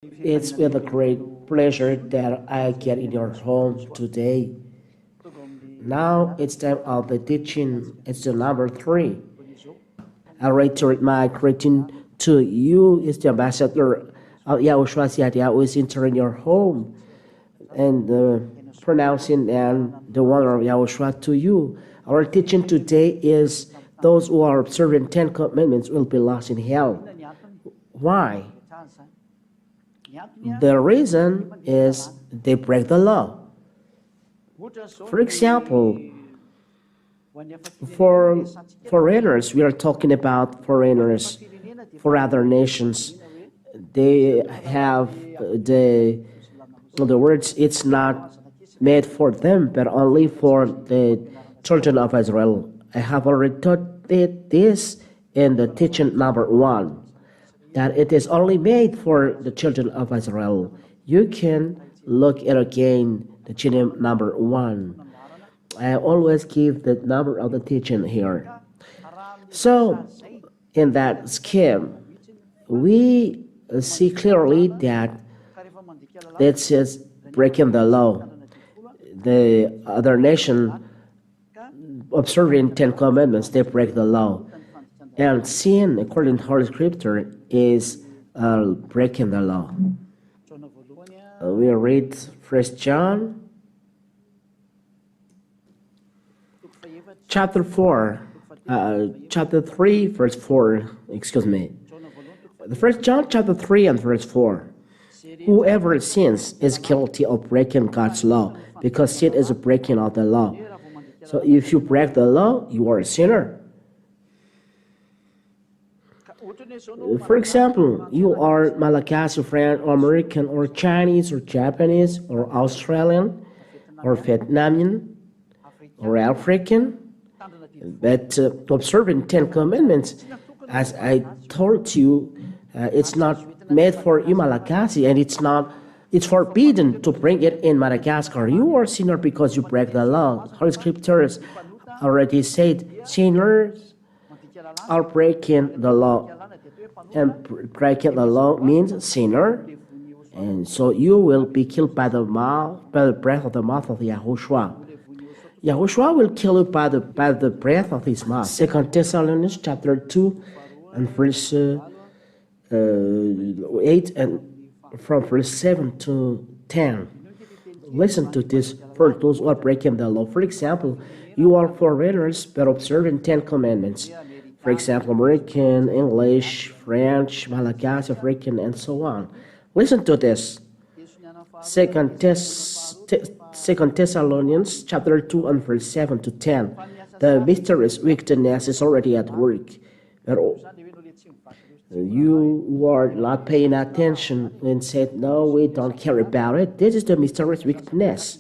It's with a great pleasure that I get in your home today. Now it's time of the teaching. It's the number 3. I reiterate my greeting to you. It's the ambassador of YAHOSHUAH who is entering your home and pronouncing and the wonder of YAHOSHUAH to you. Our teaching today is those who are observing 10 commandments will be lost in hell. Why? The reason is they break the law. For example, for foreigners, we are talking about foreigners for other nations. They have the words, it's not made for them, but only for the children of Israel. I have already taught this in the teaching number 1. That it is only made for the children of Israel. You can look at again the teaching number 1. I always give the number of the teaching here. So, in that scheme, we see clearly that this is breaking the law. The other nation observing 10 commandments, they break the law. And sin, according to Holy Scripture, is breaking the law. We read 1 John chapter 3, verse 4. Excuse me. The 1 John chapter 3 and verse 4. Whoever sins is guilty of breaking God's law, because sin is a breaking of the law. So if you break the law, you are a sinner. For example, you are Malagasy, French, or American, or Chinese, or Japanese, or Australian, or Vietnamese, or African, but observing 10 commandments, as I told you, it's not made for you Malagasy, and it's forbidden to bring it in Madagascar. You are a sinner because you break the law. Holy Scriptures already said sinners are breaking the law. And breaking the law means sinner, and so you will be killed by the breath of the mouth of Yahushua. Yahushua will kill you by the breath of his mouth. 2 Thessalonians chapter 2 and verse 8 and from verse 7 to 10. Listen to this for those who are breaking the law. For example, you are foreigners but observing 10 commandments. For example, American, English, French, Malagasy, African, and so on. Listen to this. 2 Thessalonians chapter 2 and verse 7 to 10. The mysterious wickedness is already at work. But you are not paying attention and said, no, we don't care about it. This is the mysterious wickedness.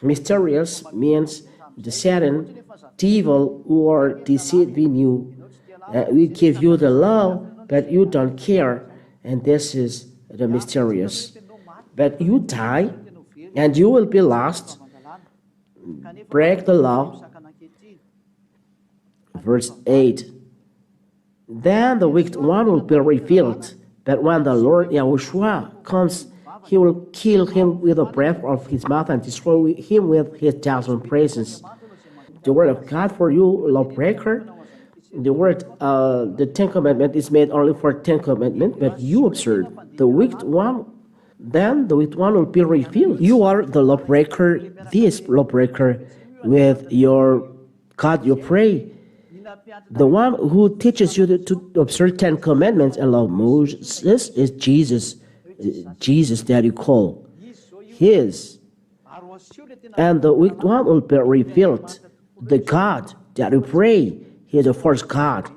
Mysterious means the Satan, devil, who are deceiving you. We give you the law, but you don't care, and this is the mysterious. But you die, and you will be lost. Break the law. Verse 8. Then the wicked one will be revealed, but when the Lord Yahushua comes, he will kill him with the breath of his mouth and destroy him with his 1,000 praises. The word of God for you, lawbreaker. The word, the 10 commandment is made only for 10 commandment, but you observe the wicked one. Then the wicked one will be revealed. You are the lawbreaker, this lawbreaker, with your God you pray. The one who teaches you to observe 10 commandments and love Moses is Jesus. Jesus that you call his. And the wicked one will be revealed. The God that you pray. He is the first God.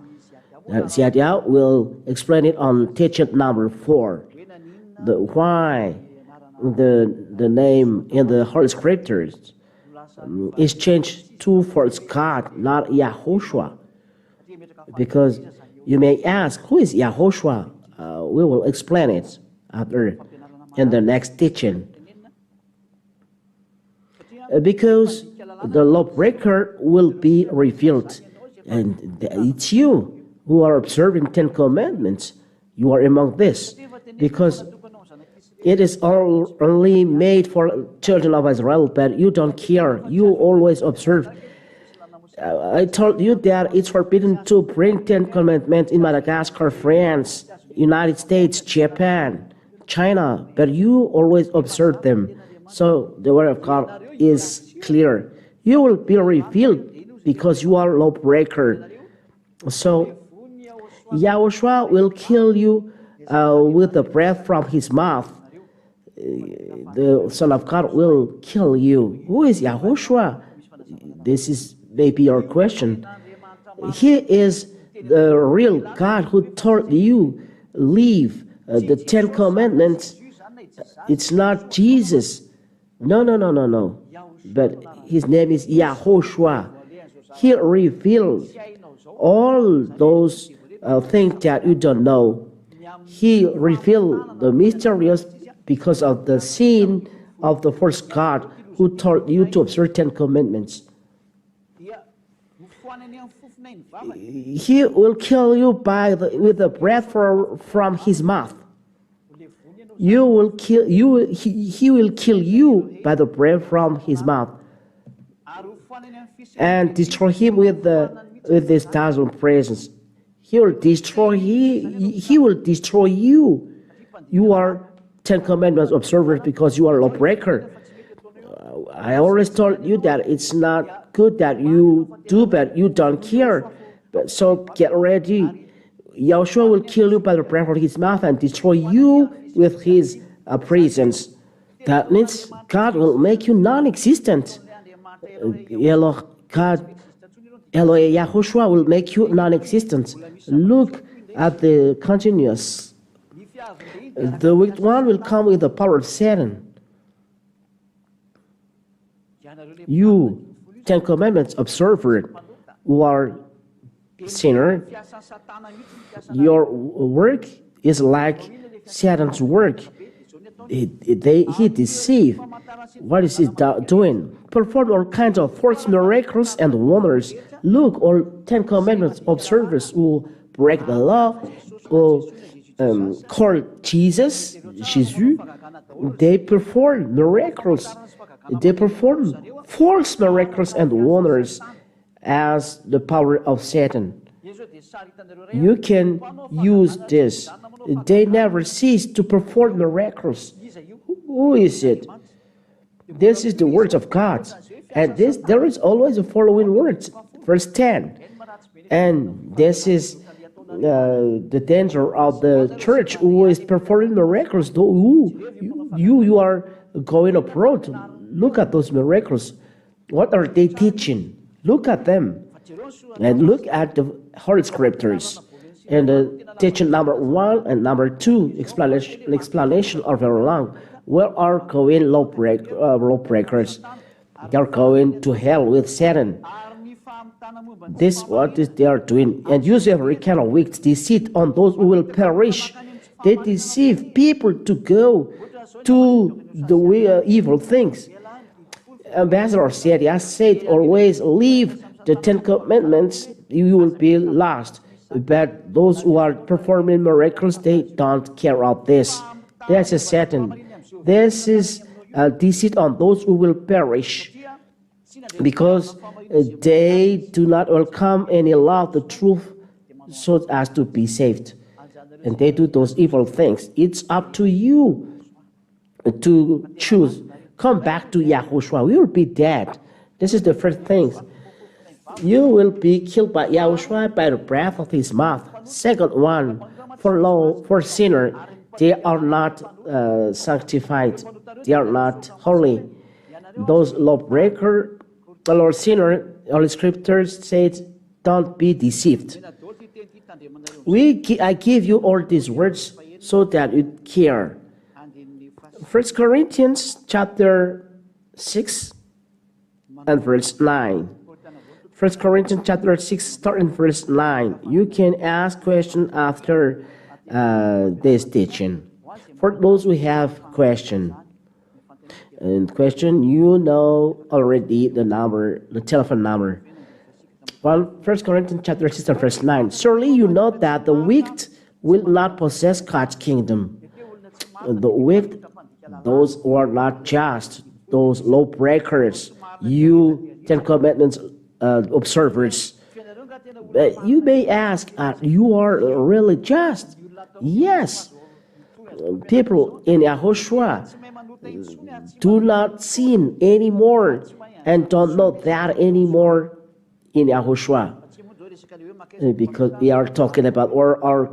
Ziadia will explain it on teaching number 4. Why the name in the Holy Scriptures is changed to first God, not YAHOSHUAH. Because you may ask, who is YAHOSHUAH? We will explain it after in the next teaching. Because the lawbreaker will be revealed. And it's you who are observing 10 commandments. You are among this. Because It is only made for children of Israel, but you don't care. You always observe. I told you that it's forbidden to bring 10 commandments in Madagascar, France, United States, Japan, China, but you always observe them. So the word of God is clear. You will be revealed because you are lawbreaker. So Yahushua will kill you with the breath from his mouth. The Son of God will kill you. Who is Yahushua? This is maybe your question. He is the real God who told you leave the 10 commandments. It's not Jesus. No. But his name is YAHOSHUAH. He revealed all those things that you don't know. He revealed the mysterious because of the sin of the first God who told you to observe 10 commandments. He will kill you with the breath from his mouth. He will kill you by the breath from his mouth, and destroy him with his thousand presence. He will destroy you. You are 10 commandments observers because you are a lawbreaker. I always told you that it's not good that you do, but you don't care. So get ready. Yahushua will kill you by the breath of his mouth and destroy you with his presence. That means God will make you non-existent. Yahushua will make you non-existent. Look at the continuous. The wicked one will come with the power of Satan. You, 10 Commandments observer, who are sinner, your work is like Satan's work. He deceives. What is he doing? Perform all kinds of false miracles and wonders. Look, all 10 Commandments observers who break the law, who call Jesus, they perform miracles. They perform false miracles and wonders as the power of Satan. You can use this. They never cease to perform miracles. Who is it? This is the words of God. And there is always the following words. Verse 10. And this is the danger of the church who is performing miracles. You are going abroad. Look at those miracles. What are they teaching? Look at them. And look at the Holy Scriptures. And the teaching number 1 and number 2, explanation are very long. Where are going lawbreakers? They are going to hell with Satan. This is what they are doing. And use every kind of wicked deceit on those who will perish. They deceive people to go to the evil things. Ambassador said, I said always leave the 10 Commandments, you will be lost. But those who are performing miracles, they don't care about this. That's a Satan. This is a deceit on those who will perish, because they do not welcome any law of the truth so as to be saved. And they do those evil things. It's up to you to choose. Come back to Yahushua. We will be dead. This is the first thing. You will be killed by Yahushua by the breath of his mouth. Second one, for sinner, they are not sanctified. They are not holy. Those lawbreaker, or sinner, Holy Scriptures says, don't be deceived. I give you all these words so that you care. 1 Corinthians chapter 6 and verse 9. 1 Corinthians chapter 6, starting verse 9. You can ask questions after this teaching. For those who have question, you know already the number, the telephone number. 1 Corinthians chapter 6 and verse 9. Surely you know that the wicked will not possess God's kingdom. The wicked those who are not just, those lawbreakers, you Ten Commandments observers. You may ask, you are really just? Yes. People in Yahushua do not sin anymore and don't know that anymore in Yahushua. Because we are talking about our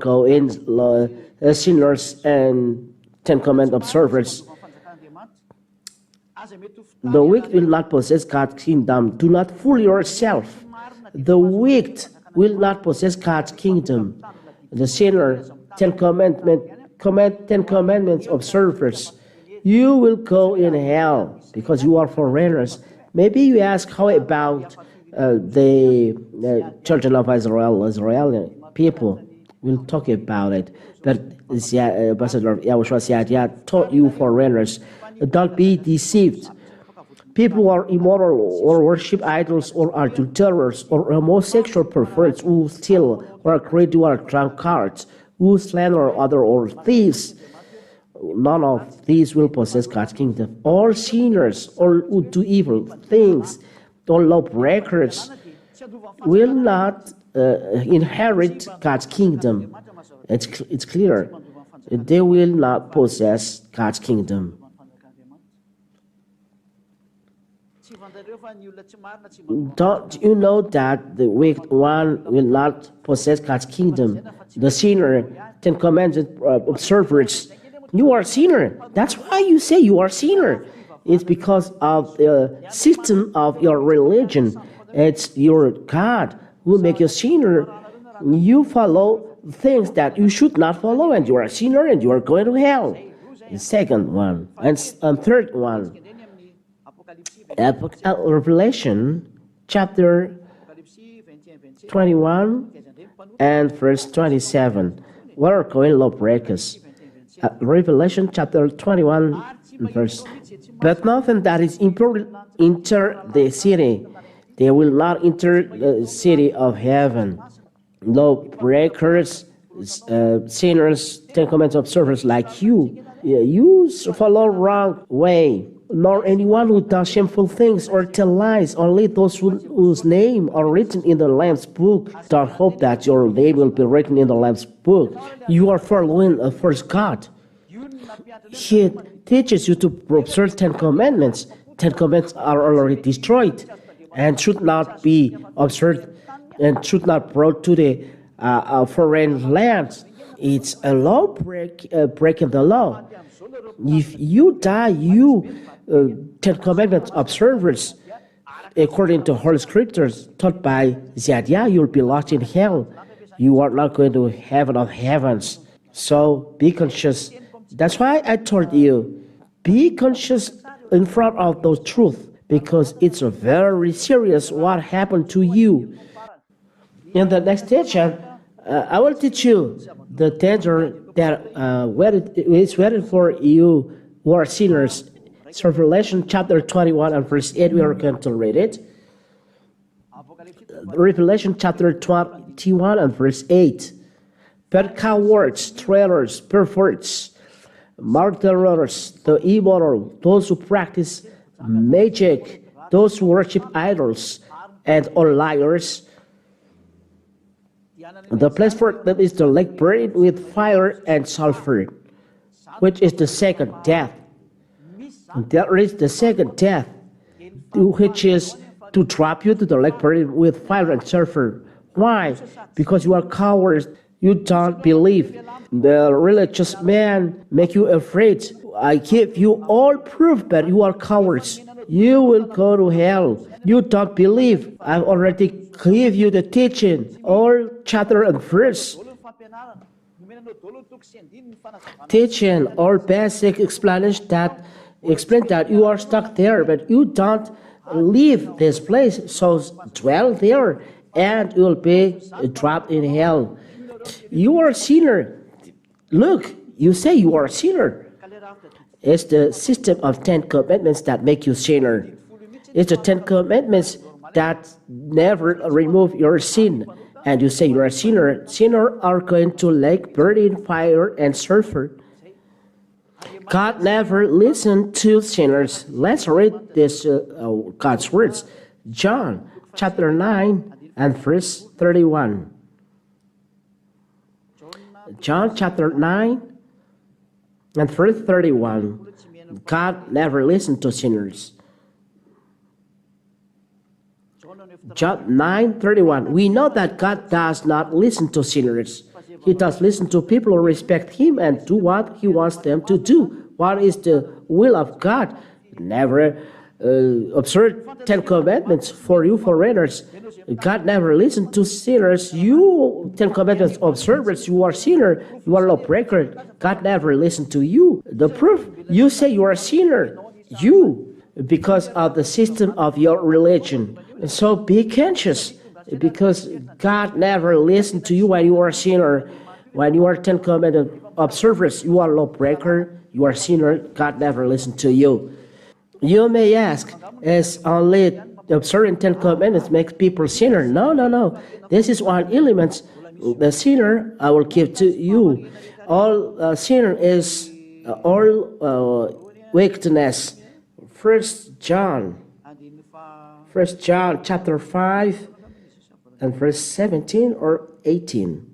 sinners and Ten Commandment observers. The wicked will not possess God's kingdom. Do not fool yourself. The wicked will not possess God's kingdom. The sinner, Ten Commandments observers, you will go in hell because you are foreigners. Maybe you ask, how about the children of Israeli people? We'll talk about it. But Ambassador Yahushua said, taught you foreigners, don't be deceived. People who are immoral or worship idols or adulterers or homosexual perverts who steal or greedy or drunkards, who slander other or thieves, none of these will possess God's kingdom. All sinners or who do evil things, all lawbreakers will not inherit God's kingdom. It's clear. They will not possess God's kingdom. Don't you know that the wicked one will not possess God's kingdom? The sinner, Ten Commandments observers, you are a sinner. That's why you say you are a sinner. It's because of the system of your religion. It's your God who make you a sinner. You follow things that you should not follow, and you are a sinner, and you are going to hell. The second one and third one. Revelation chapter 21 and verse 27. What are going lawbreakers? Revelation chapter 21 verse. But nothing that is impure enter the city. They will not enter the city of heaven. Lawbreakers, sinners, Ten Commandments observers like you follow wrong way. Nor anyone who does shameful things or tell lies, only those whose name are written in the Lamb's book. Don't hope that your name will be written in the Lamb's book. You are following a first God. He teaches you to observe Ten Commandments. Ten Commandments are already destroyed and should not be observed and should not brought to the foreign lands. It's a law breaking the law. If you die, Ten Commandments observers, according to Holy Scriptures taught by Zadiah, you'll be lost in hell. You are not going to heaven of heavens. So be conscious. That's why I told you, be conscious in front of those truths, because it's a very serious what happened to you. In the next teaching, I will teach you the danger that is waiting for you who are sinners. So Revelation chapter 21 and verse 8, we are going to read it. Revelation chapter 21 and verse 8. But cowards, traitors, perverts, murderers, the immoral, those who practice magic, those who worship idols, and all liars, the place for them is the lake burned with fire and sulfur, which is the second death. There is the second death, which is to drop you to the lake burned with fire and sulfur. Why? Because you are cowards. You don't believe. The religious man make you afraid. I give you all proof that you are cowards. You will go to hell. You don't believe. I've already give you the teaching, all chapter and verse. Teaching all basic explanation that explain that you are stuck there, but you don't leave this place, so dwell there, and you will be dropped in hell. You are a sinner. Look, you say you are a sinner. It's the system of 10 commandments that make you sinner. It's the 10 commandments that never remove your sin. And you say you are a sinner. Sinners are going to lake burning fire and sulfur. God never listened to sinners. Let's read this God's words. John chapter 9 and verse 31. John chapter 9 and verse 31. God never listened to sinners. John 9:31. We know that God does not listen to sinners. He does listen to people who respect Him and do what He wants them to do. What is the will of God? Never observe 10 commandments for you foreigners. God never listened to sinners. You 10 commandments observers, you are sinner. You are lawbreaker. God never listened to you. The proof, you say you are a sinner. You, because of the system of your religion. So be conscious, because God never listened to you when you are a sinner. When you are 10 commandment observers, you are lawbreaker, you are sinner. God never listened to you. You may ask, is only observing 10 commandments makes people sinner? No, no, no. This is one element. The sinner I will give to you. All sinner is all wickedness. First John chapter 5 and verse 17 or 18.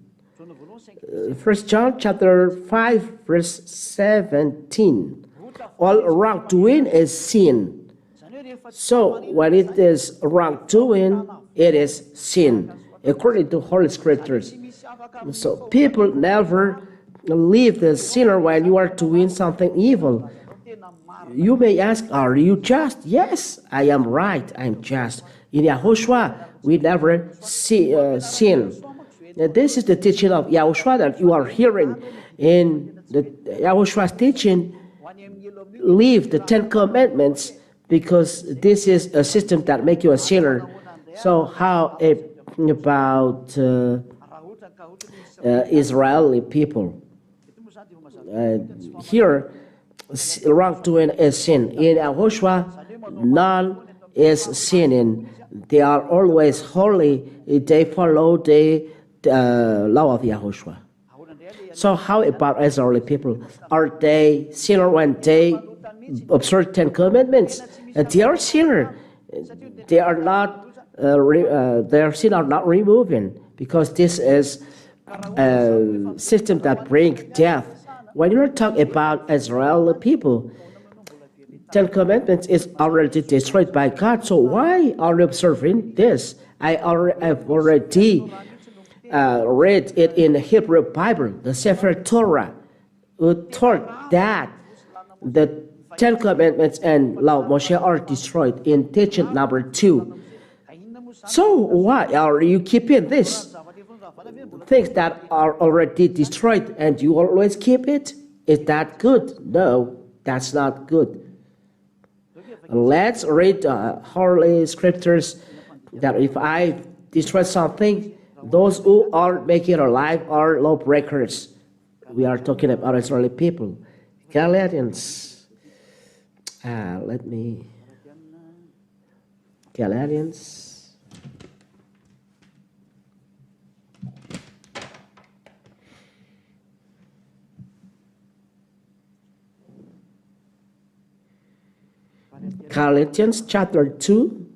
First John chapter 5 verse 17. All wrongdoing is sin. So when it is wrongdoing, it is sin, according to Holy Scriptures. So people never leave the sinner when you are doing something evil. You may ask, are you just? Yes, I am right, I am just. In YAHOSHUAH, we never sin. This is the teaching of YAHOSHUAH that you are hearing. In the YAHOSHUAH's teaching, leave the 10 commandments, because this is a system that makes you a sinner. So how about Israeli people? Here, wrongdoing is sin. In YAHOSHUAH, none is sinning. They are always holy. They follow the law of YAHOSHUAH. So how about Israeli people? Are they sinner when they observe 10 commandments? They are sinner. They are not. Their sin are not removing, because this is a system that brings death. When you talk about Israeli people, 10 commandments is already destroyed by God. So why are you observing this? I've already read it in the Hebrew Bible, the Sefer Torah, who taught that the 10 commandments and law of Moshe are destroyed in teaching number 2. So why are you keeping this? Things that are already destroyed and you always keep it? Is that good? No, that's not good. Let's read Holy Scriptures that if I destroy something, those who are making it alive are lawbreakers. We are talking about Israeli people. Galatians. Galatians. Galatians chapter 2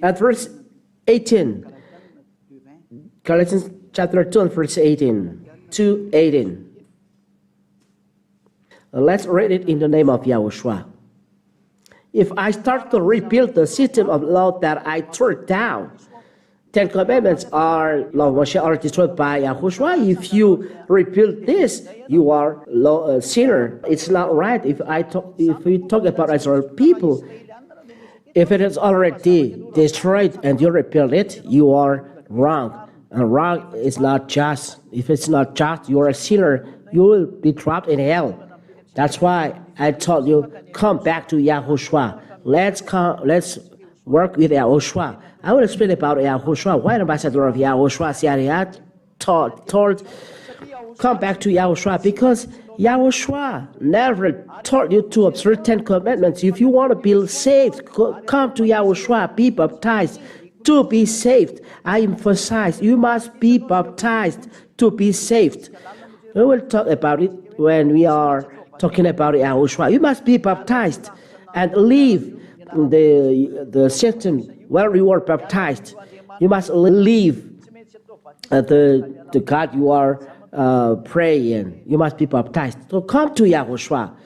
at verse 18. Galatians chapter 2 and verse 18. 2:18. Let's read it in the name of YAHOSHUAH. If I start to rebuild the system of law that I tore down, 10 commandments are law of Moshe are destroyed by YAHOSHUAH. If you rebuild this, you are a sinner. It's not right. If we talk about Israel people, if it is already destroyed and you rebuild it, you are wrong. And wrong is not just. If it's not just, you are a sinner. You will be trapped in hell. That's why I told you, come back to YAHOSHUAH. Let's work with YAHOSHUAH. I will explain about YAHOSHUAH. Why the ambassador of YAHOSHUAH Syariat told come back to YAHOSHUAH, because YAHOSHUAH never taught you to observe 10 commandments. If you want to be saved, come to YAHOSHUAH, be baptized to be saved. I emphasize, you must be baptized to be saved. We will talk about it when we are talking about YAHOSHUAH. You must be baptized and leave the system where you are baptized. You must leave the God you are praying. You must be baptized. So come to YAHOSHUAH.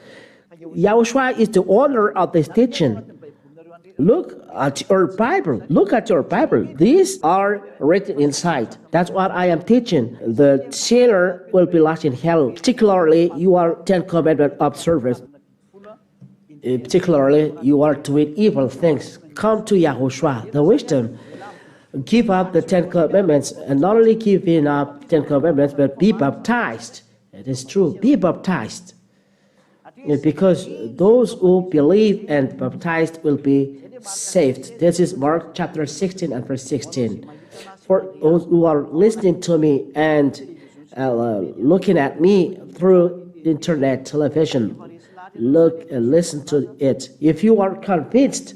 YAHOSHUAH is the owner of this teaching. Look at your Bible. Look at your Bible. These are written inside. That's what I am teaching. The sinner will be lost in hell. Particularly, you are 10 commandment observers. Particularly, you are doing evil things. Come to YAHOSHUAH, the wisdom. Give up the 10 commandments, and not only giving up 10 commandments, but be baptized. It is true. Be baptized. Because those who believe and baptized will be saved. This is Mark chapter 16 and verse 16. For those who are listening to me and looking at me through internet, television, look and listen to it. If you are convinced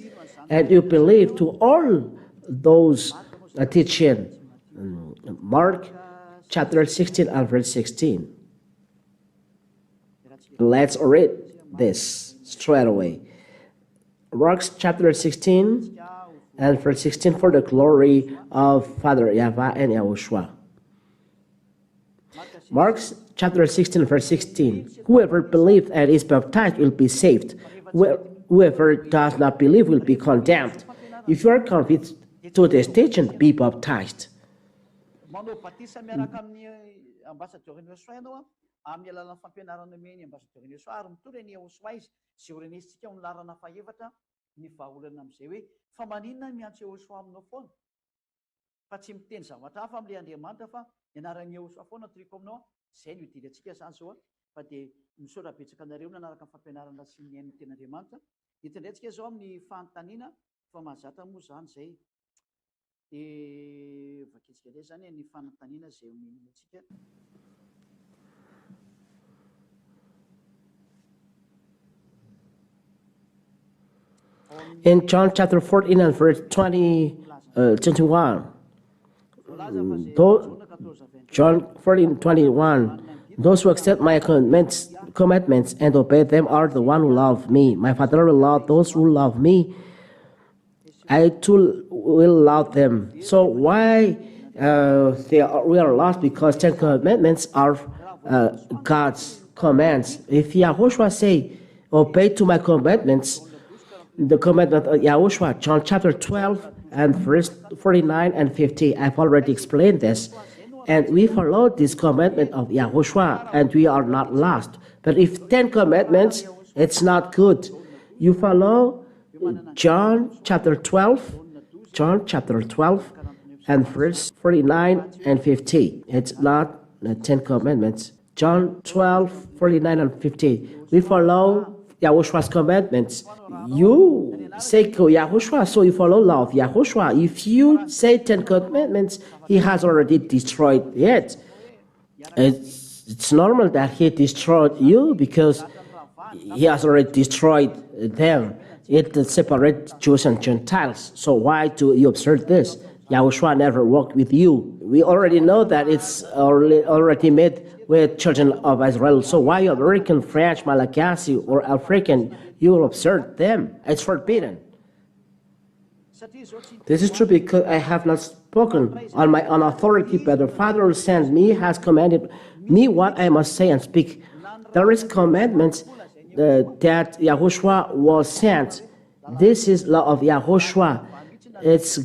and you believe to all those teaching, Mark chapter 16 and verse 16. Let's read this straight away. Mark chapter 16 and verse 16, for the glory of Father YAHVAH and YAHOSHUAH. Mark chapter 16 verse 16. Whoever believes and is baptized will be saved. Whoever does not believe will be condemned. If you are convinced to this teaching, be baptized. Amin'ny alalan'ny fampianarana meny ambassadeur Yesoa ary mitorany YAHOSHUAH izy sy orenesika amin'ny larana fahaefatra ny vahaolana amin'izay hoe fa maninona miantso YAHOSHUAH aminao foana fa tsy miteny zavatra hafa amin'ilay Andriamanitra fa ianaran'ny YAHOSHUAH foana triko aminao izay no idirantsika zany zao fa dia misaotra betsaka anareo nanaraka ny fampianarana sy ny ain'ny tenyandriamanitra hitandraitsika zao amin'ny fanontaniana fa mahazatra moa zany izay dia vaketsika ilay zany ny fanontaniana izay omentsika. In John chapter 14 and verse 21, John 14:21, those who accept my commandments and obey them are the one who love me. My Father will love those who love me. I too will love them. So why we are lost? Because 10 commandments are God's commands. If YAHOSHUAH say, obey to my commandments, the commandment of YAHOSHUAH, John chapter 12 and verse 49 and 50. I've already explained this. And we follow this commandment of YAHOSHUAH and we are not lost. But if 10 commandments, it's not good. You follow John chapter 12 and verse 49 and 50. It's not the 10 commandments. John 12, 49 and 50. We follow YAHOSHUAH's commandments. You say YAHOSHUAH, so you follow law of YAHOSHUAH. If you say 10 commandments, he has already destroyed it. It's normal that he destroyed you because he has already destroyed them. It separates Jews and Gentiles. So why do you observe this? YAHOSHUAH never walked with you. We already know that it's already made with children of Israel. So why American, French, Malagasy, or African, you will observe them? It's forbidden. This is true because I have not spoken on my own authority, but the Father who sent me has commanded me what I must say and speak. There is commandments that YAHOSHUAH was sent. This is law of YAHOSHUAH. It's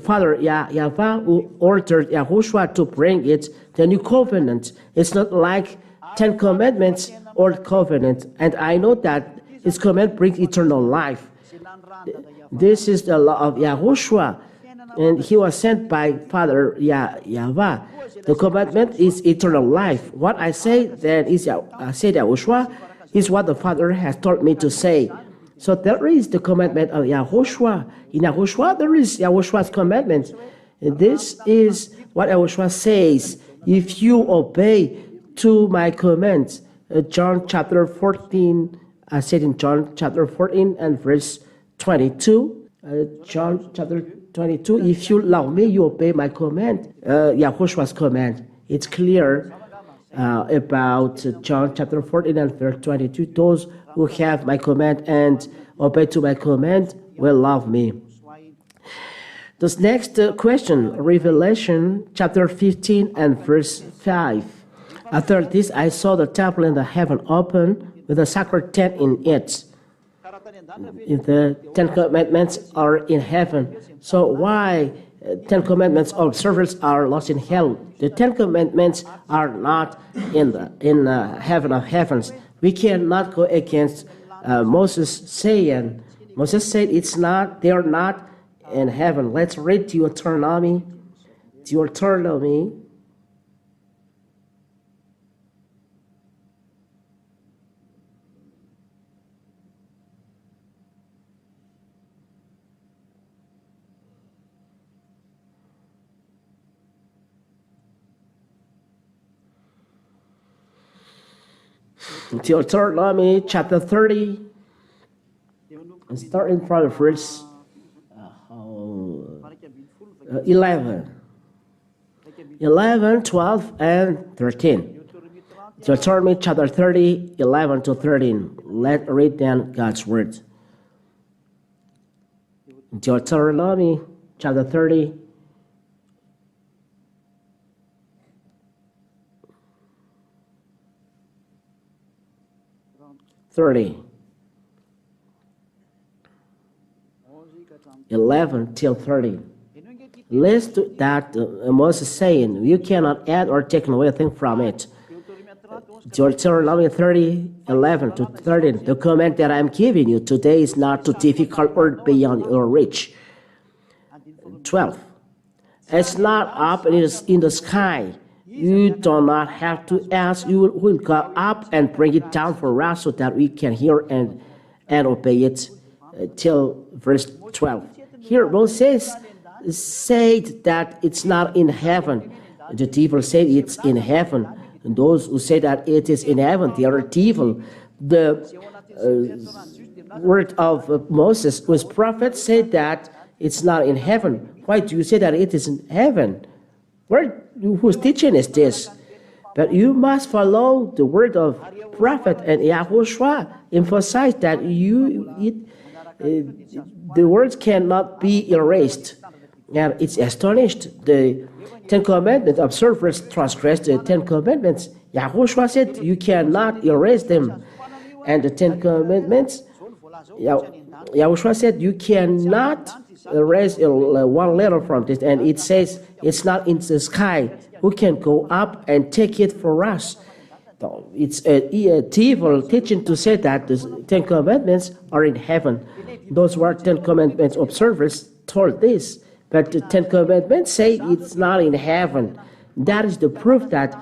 Father YAHVAH who ordered YAHOSHUAH to bring it, the new covenant. It's not like 10 commandments or covenant. And I know that his command brings eternal life. This is the law of YAHOSHUAH. And he was sent by Father YAHVAH. The commandment is eternal life. What I say then is, I said YAHOSHUAH is what the Father has told me to say. So there is the commandment of YAHOSHUAH. In YAHOSHUAH, there is YAHOSHUAH's commandment. And this is what YAHOSHUAH says. If you obey to my commands, John chapter 14, I said in John chapter 14 and verse 22. John chapter 22, if you love me, you obey my command. YAHOSHUAH's command. It's clear. about John chapter 14 and verse 22. Those who have my command and obey to my command will love me. This next question, Revelation chapter 15 and verse 5. After this, I saw the temple in the heaven open with a sacred tent in it. If the Ten Commandments are in heaven, so why Ten Commandments observers are lost in hell? The Ten Commandments are not in heaven of heavens. We cannot go against Moses saying. Moses said it's not. They are not in heaven. Let's read Deuteronomy. Deuteronomy. Deuteronomy chapter 30, starting from verse 11, 12, and 13. Deuteronomy chapter 30, 11 to 13. Let's read then God's word. Deuteronomy chapter 30, 11 till 30. List that Moses saying, you cannot add or take away a thing from it. Deuteronomy 30, 11 to 13. The command that I am giving you today is not too difficult or beyond your reach. 12. It's not up in the sky. You do not have to ask. You will go up and bring it down for us so that we can hear and obey it till verse 12. Here Moses said that it's not in heaven. The devil said it's in heaven. And those who say that it is in heaven, they are devil. The word of Moses, who is prophet, said that it's not in heaven. Why do you say that it is in heaven? Whose teaching is this? But you must follow the word of prophet, and YAHOSHUAH emphasized that the words cannot be erased. And it's astonished. The Ten Commandments observers transgressed the Ten Commandments. YAHOSHUAH said you cannot erase them. And the Ten Commandments, YAHOSHUAH said you cannot erase one letter from this. And it says it's not in the sky. Who can go up and take it for us? It's a evil teaching to say that the Ten Commandments are in heaven. Those who are Ten Commandments observers told this. But the Ten Commandments say it's not in heaven. That is the proof that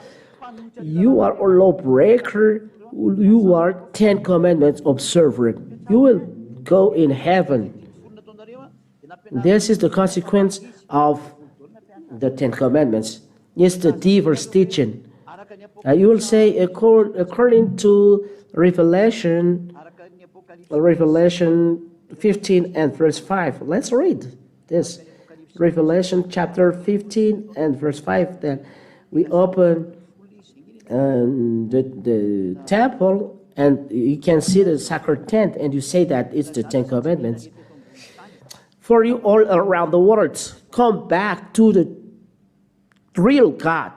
you are a lawbreaker. You are Ten Commandments observer. You will go in heaven. This is the consequence of the Ten Commandments. It's the devil's teaching. You will say, according to Revelation 15 and verse 5. Let's read this. Revelation chapter 15 and verse 5. Then we open the temple and you can see the sacred tent, and you say that it's the Ten Commandments. For you all around the world, come back to the real God.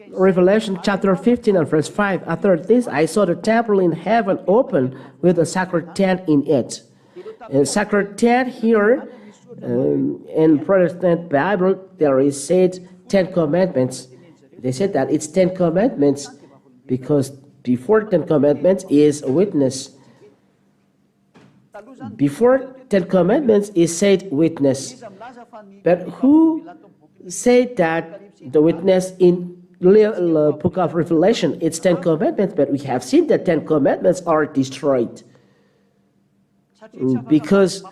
Revelation chapter 15 and verse 5. After this, I saw the temple in heaven open with a sacred tent in it. A sacred tent here, in Protestant Bible, there is said 10 Commandments. They said that it's 10 Commandments because before 10 Commandments is a witness. Before 10 Commandments is said witness. But who said that the witness in the book of Revelation, it's 10 Commandments, but we have seen that 10 Commandments are destroyed because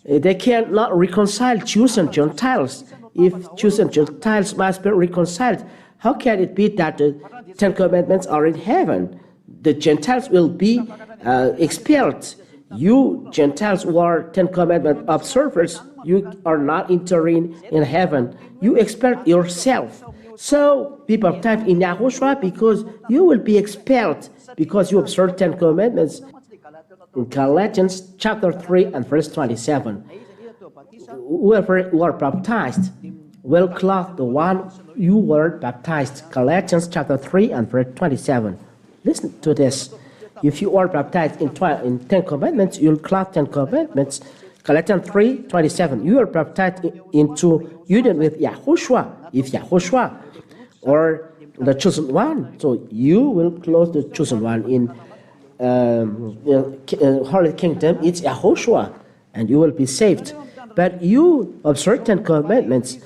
they cannot reconcile Jews and Gentiles. If Jews and Gentiles must be reconciled, how can it be that the 10 Commandments are in heaven? The Gentiles will be expelled. You Gentiles who are 10 Commandment observers, you are not entering in heaven. You expel yourself. So be baptized in YAHOSHUAH because you will be expelled because you observe 10 commandments. In Galatians chapter 3 and verse 27, whoever who are baptized will clothe the one you were baptized. Galatians chapter 3 and verse 27. Listen to this. If you are baptized in 10 commandments, you'll clothe 10 commandments. Galatians 3:27. You are baptized into union with YAHOSHUAH, if YAHOSHUAH, or the chosen one. So you will clothe the chosen one in Holy Kingdom. It's YAHOSHUAH, and you will be saved. But you observe 10 commandments.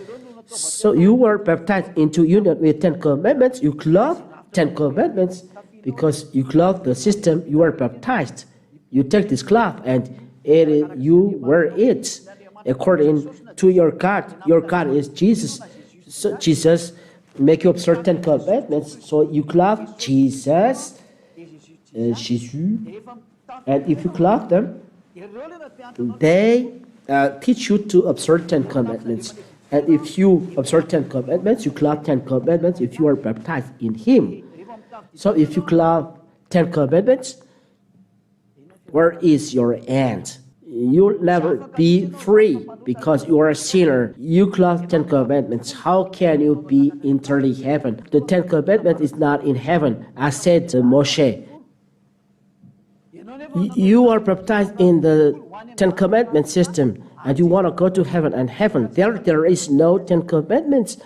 So you were baptized into union with 10 commandments. You clothe 10 commandments because you clothe the system you were baptized. You take this cloth and you wear it according to your God. Your God is Jesus. So Jesus make you observe 10 commandments. So you clothe Jesus, Jesus, and if you clothe them, they teach you to observe 10 commandments. And if you observe 10 commandments, you clothe 10 commandments if you are baptized in Him. So if you clothe 10 commandments, where is your end? You'll never be free because you are a sinner. You clothe 10 commandments. How can you be in eternal heaven? The 10 commandments is not in heaven. I said to Moshe, you are baptized in the 10 commandment system and you want to go to heaven, and heaven, there is no 10 commandments.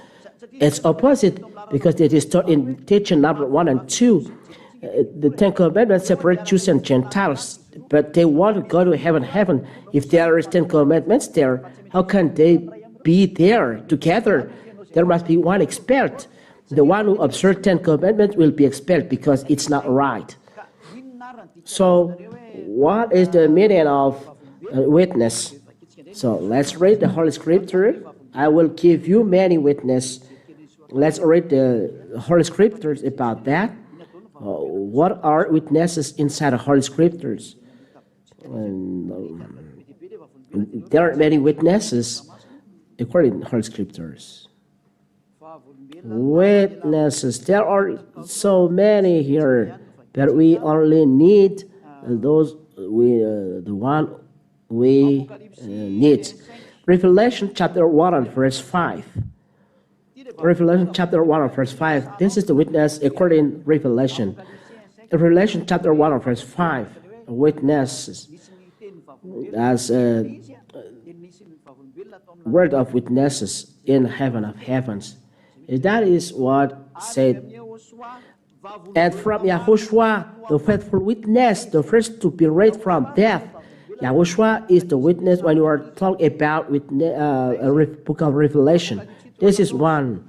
It's opposite because it is taught in teaching number 1 and 2. The 10 commandments separate Jews and Gentiles, but they want to go to heaven. If there is 10 commandments there, how can they be there together? There must be one expelled. The one who observes 10 commandments will be expelled because it's not right. So what is the meaning of witness? So let's read the Holy Scripture. I will give you many witnesses. Let's read the Holy Scriptures about that. What are witnesses inside the Holy Scriptures? There are many witnesses according to the Holy Scriptures. Witnesses. There are so many here, but we only need the one we need. Revelation chapter 1 and verse 5. Revelation chapter 1 and verse 5. This is the witness according to Revelation. Revelation chapter 1 and verse 5. Witnesses as a word of witnesses in heaven of heavens. That is what said. And from YAHOSHUAH, the faithful witness, the first to be raised from death. YAHOSHUAH is the witness when you are talking about book of Revelation. This is one.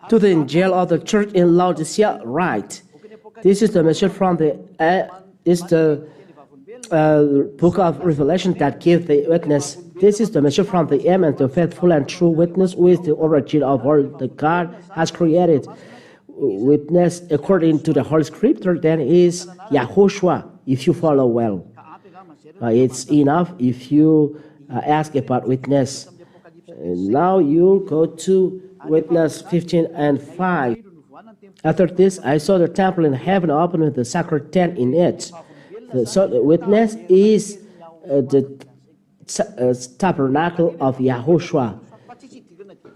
To the angel of the church in Laodicea, write. This is the message from the book of Revelation that gives the witness. This is the message from the Amen, the faithful and true witness, who is the origin of all that God has created. Witness according to the Holy Scripture then is YAHOSHUAH, if you follow well. It's enough if you ask about witness. Now you go to witness 15 and 5. After this, I saw the temple in heaven open with the sacred tent in it. So the witness is the tabernacle of YAHOSHUAH.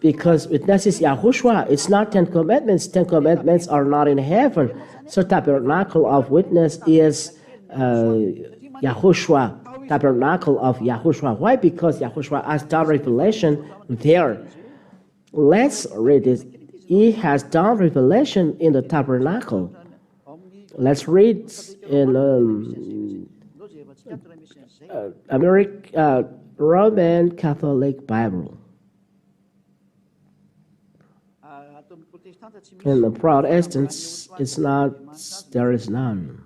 Because witness is YAHOSHUAH, it's not 10 commandments. 10 commandments are not in heaven. So tabernacle of witness is YAHOSHUAH. Tabernacle of YAHOSHUAH. Why? Because YAHOSHUAH has done revelation there. Let's read it. He has done revelation in the tabernacle. Let's read in Roman Catholic Bible. In the Protestants, it's not. There is none.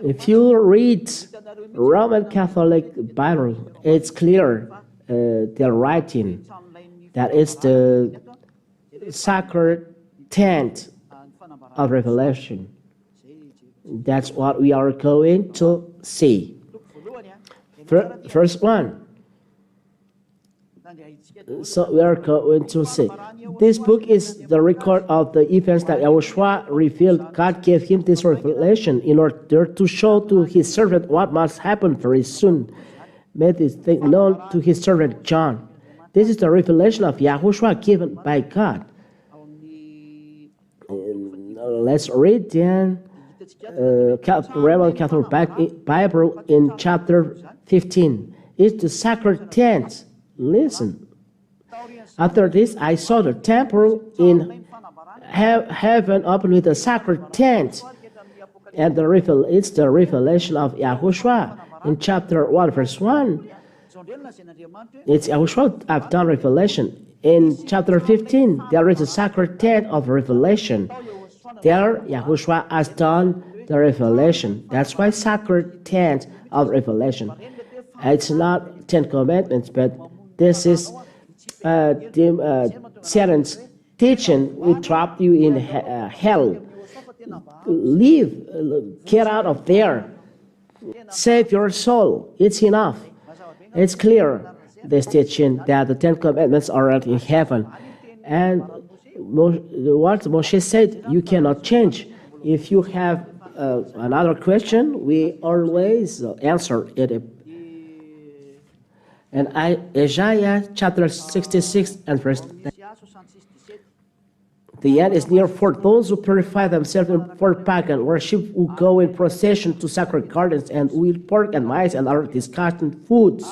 If you read Roman Catholic Bible, it's clear they're writing that it's the sacred tent of revelation. That's what we are going to see. First one. So we are going to see. This book is the record of the events that YAHOSHUAH revealed. God gave him this revelation in order to show to his servant what must happen very soon. Made this thing known to his servant John. This is the revelation of YAHOSHUAH given by God. Let's read then Roman Catholic Bible in chapter 15. It's the sacred tent. Listen. After this, I saw the temple in heaven open with a sacred tent. And it's the revelation of YAHOSHUAH. In chapter 1, verse 1, it's YAHOSHUAH have done revelation. In chapter 15, there is a sacred tent of revelation. There, YAHOSHUAH has done the revelation. That's why sacred tent of revelation. It's not 10 Commandments, but this is Satan's teaching. We trap you in hell. Leave, get out of there. Save your soul. It's enough. It's clear, this teaching, that the 10 Commandments are already in heaven. And what Moshe said, you cannot change. If you have another question, we always answer it. And Isaiah chapter 66 and verse 9. The end is near for those who purify themselves for pagan worship, who go in procession to sacred gardens and who eat pork and mice and other disgusting foods.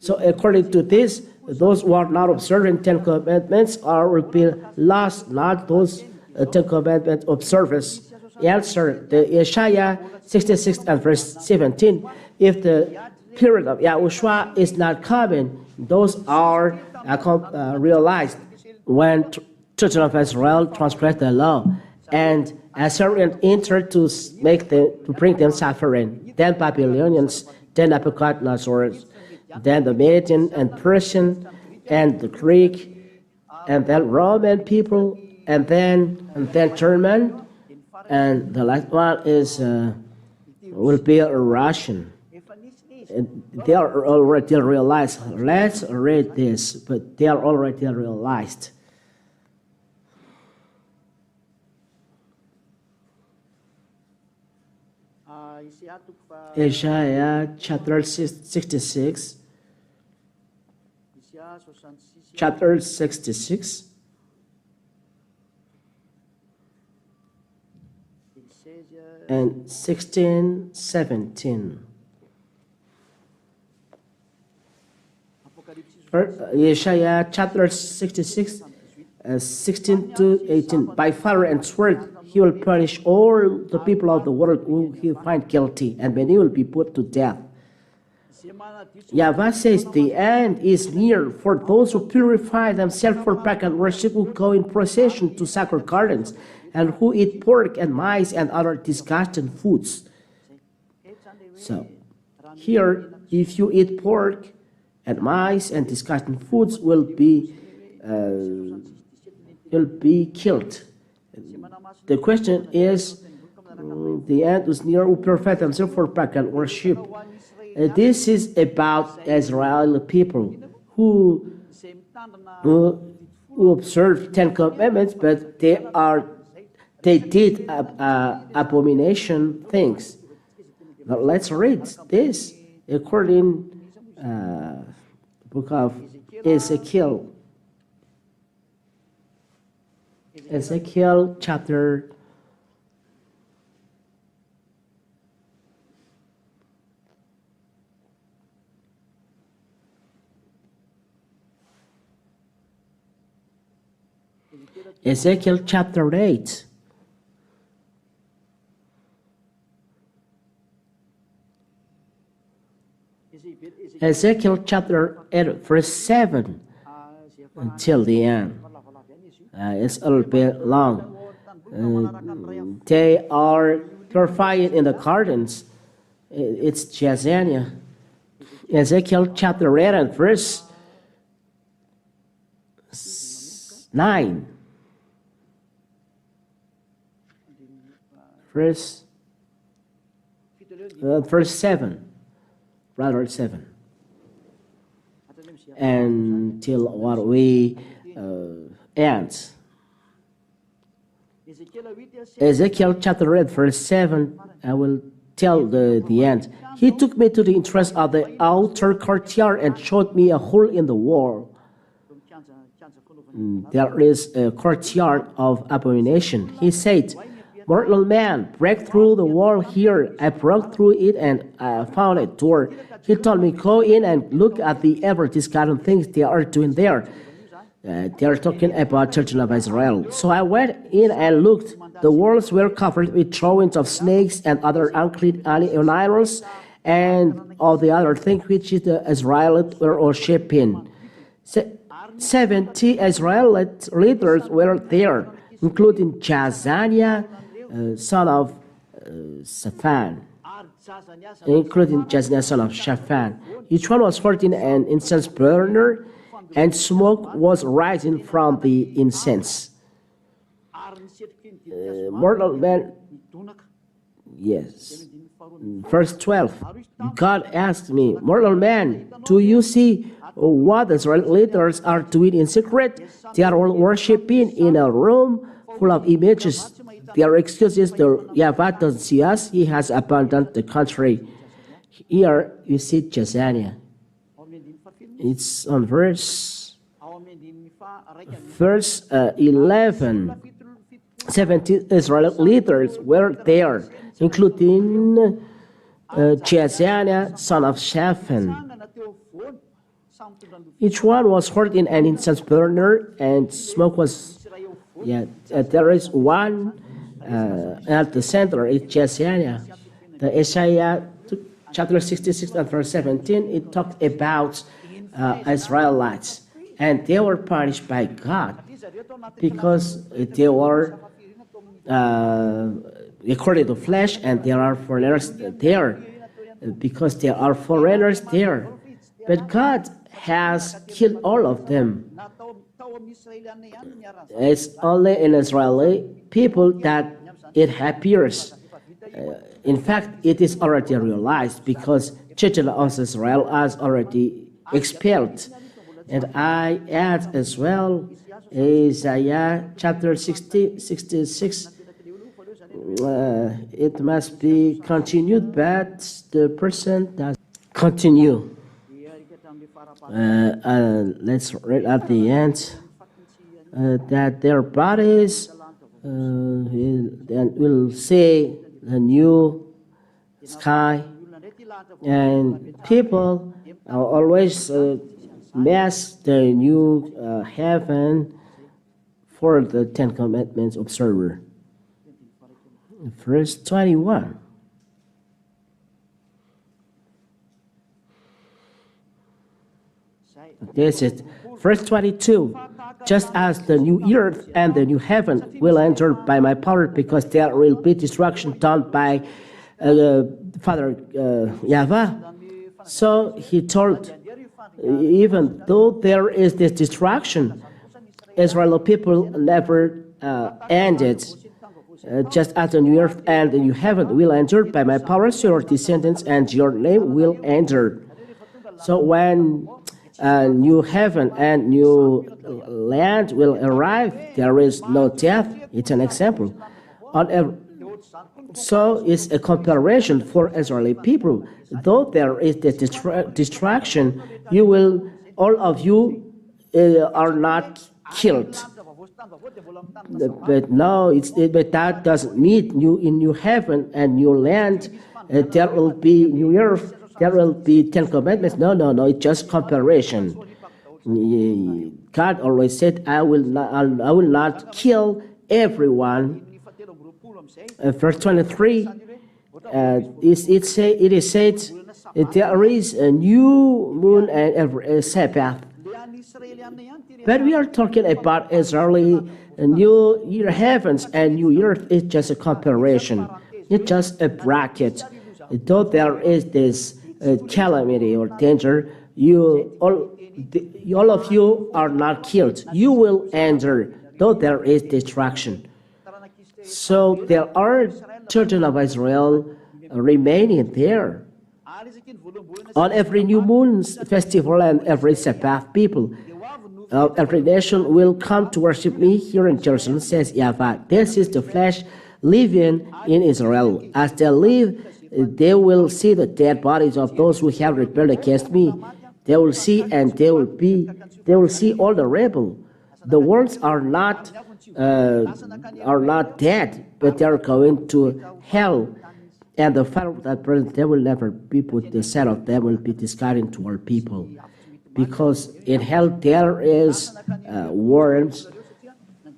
So according to this, those who are not observing 10 Commandments will be lost, not those 10 Commandment observers. Answer the Isaiah 66 and verse 17. If the period of YAHOSHUAH is not coming, those are realized when children of Israel transgress the law, and Assyrians entered to bring them suffering. Then Babylonians, then Nebuchadnezzar, then the Median and Persian, and the Greek, and then Roman people, and then German, and the last one is will be a Russian. They are already realized. Let's read this, but they are already realized. Isaiah chapter 66. Chapter 66. And 16, 17. Isaiah chapter 66, 16 to 18. By fire and sword he will punish all the people of the world whom he find guilty, and many will be put to death. YAHVAH says the end is near for those who purify themselves for pagan worship, who go in procession to sacred gardens, and who eat pork and mice and other disgusting foods. So, here, if you eat pork and mice and disgusting foods, will be killed. The question is, the end is near who purify themselves for pagan worship. This is about Israeli people who observe 10 Commandments, but they did abomination things. Now let's read this according the book of Ezekiel. Ezekiel chapter 8. Ezekiel chapter 8, verse 7 until the end. It's a little bit long. They are purifying in the gardens. It's Jezania. Ezekiel chapter 8 and verse 9. Verse 7. Rather 7. until what we end. Ezekiel chapter 8, verse 7, I will tell the end. He took me to the entrance of the outer courtyard and showed me a hole in the wall. There is a courtyard of abomination. He said, "Mortal man, break through the wall here." I broke through it and found a door. He told me, "Go in and look at the ever discarded things they are doing there." They are talking about children of Israel. So I went in and looked. The walls were covered with drawings of snakes and other unclean animals and all the other things which the Israelites were worshipping. 70 Israelite leaders were there, including Jazaniah, son of Shaphan. Each one was holding an incense burner, and smoke was rising from the incense. Mortal man, yes. Verse 12, God asked me, "Mortal man, do you see what the Israel leaders are doing in secret? They are all worshipping in a room full of images. Their excuse is the YAHVAH doesn't see us, he has abandoned the country." Here you see Jazaniah. It's on verse 11. 70 Israeli leaders were there, including Jazaniah, son of Shaphan. Each one was holding an incense burner, and smoke was, there is one at the center, it's Jazaniah. The Isaiah chapter 66 and verse 17, it talked about Israelites, and they were punished by God because they were according to flesh, and there are foreigners there because there are foreigners there. But God has killed all of them. It's only in Israeli people that it appears. In fact, it is already realized because children of Israel are already expelled. And I add as well Isaiah chapter 66. It must be continued, but the person does continue. Let's read at the end that their bodies will see the new sky, and people always mass the new heaven for the Ten Commandments observer. Verse 21. This is verse 22. Just as the new earth and the new heaven will enter by my power, because there will be destruction done by Father YAHVAH. So he told, even though there is this destruction, Israeli people never ended. Just as the new earth and the new heaven will enter by my power, so your descendants and your name will enter. So when new heaven and new land will arrive, there is no death. It's an example. So it's a comparison for Israeli people. Though there is the distraction, all of you are not killed. But no, but that doesn't mean new heaven and new land. There will be new earth. There will be 10 commandments. No, it's just comparison. God always said, I will not kill everyone. Verse 23, it is said, there is a new moon and a Sabbath. But we are talking about Israeli new heavens and new earth. It's just a comparison. It's just a bracket. Though there is this calamity or danger, all of you are not killed. You will enter, though there is destruction. So there are children of Israel remaining there. On every new moon festival and every Sabbath, people of every nation will come to worship me here in Jerusalem, says YAHVAH. This is the flesh living in Israel. As they live, they will see the dead bodies of those who have rebelled against me. They will see and they will see all the rebel. The ones are not dead, but they are going to hell. And the fire of that person, they will never be put. The set of them will be discarded to all people, because in hell there is worms,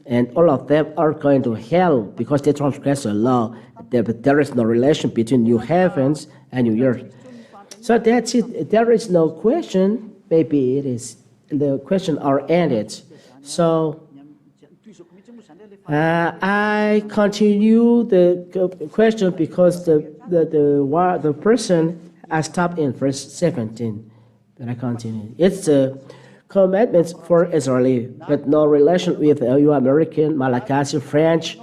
and all of them are going to hell because they transgress the law. But there is no relation between new heavens and new earth. So that's it. There is no question. Maybe it is. The questions are ended. So I continue the question because the person has stopped in verse 17. But I continue. It's the commandments for Israeli, but no relation with you American, Malagasy, French,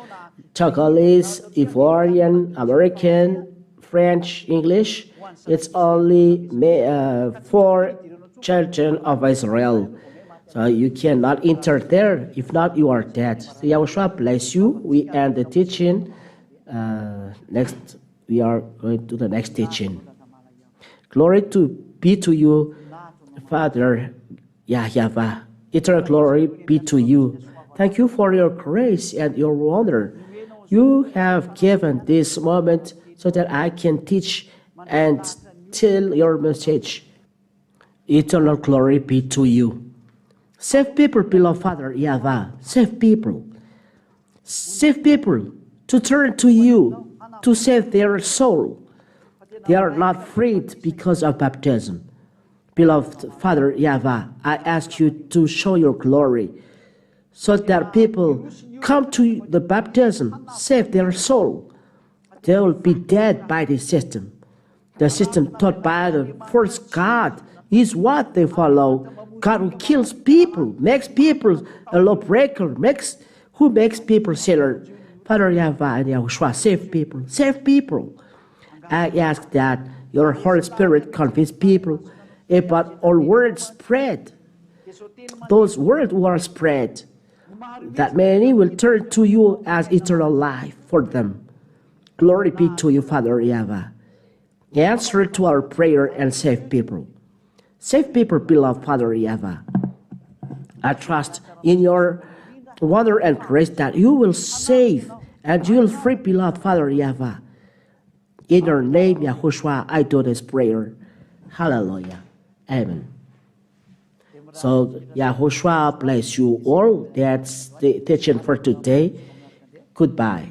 Togolese, Ivorian, American, French, English. It's only for children of Israel. So you cannot enter there. If not, you are dead. So YAHOSHUAH bless you. We end the teaching. Next, we are going to the next teaching. Glory be to you, Father YAHVAH. Eternal glory be to you. Thank you for your grace and your honor. You have given this moment so that I can teach and tell your message. Eternal glory be to you. Save people, beloved Father YAHVAH. Save people. Save people to turn to you to save their soul. They are not freed because of baptism. Beloved Father YAHVAH, I ask you to show your glory so that people come to the baptism, save their soul. They will be dead by the system. The system taught by the first God is what they follow. God who kills people, makes people a lawbreaker, who makes people sinner. Father YAHVAH and YAHOSHUAH, save people, save people. I ask that your Holy Spirit convince people about all words spread. Those words who are spread, that many will turn to you as eternal life for them. Glory be to you, Father YAHVAH. Answer to our prayer and save people. Save people, beloved Father YAHVAH. I trust in your wonder and grace that you will save and you will free, beloved Father YAHVAH. In your name, YAHOSHUAH, I do this prayer. Hallelujah. Amen. So, YAHOSHUAH bless you all. That's the teaching for today. Goodbye.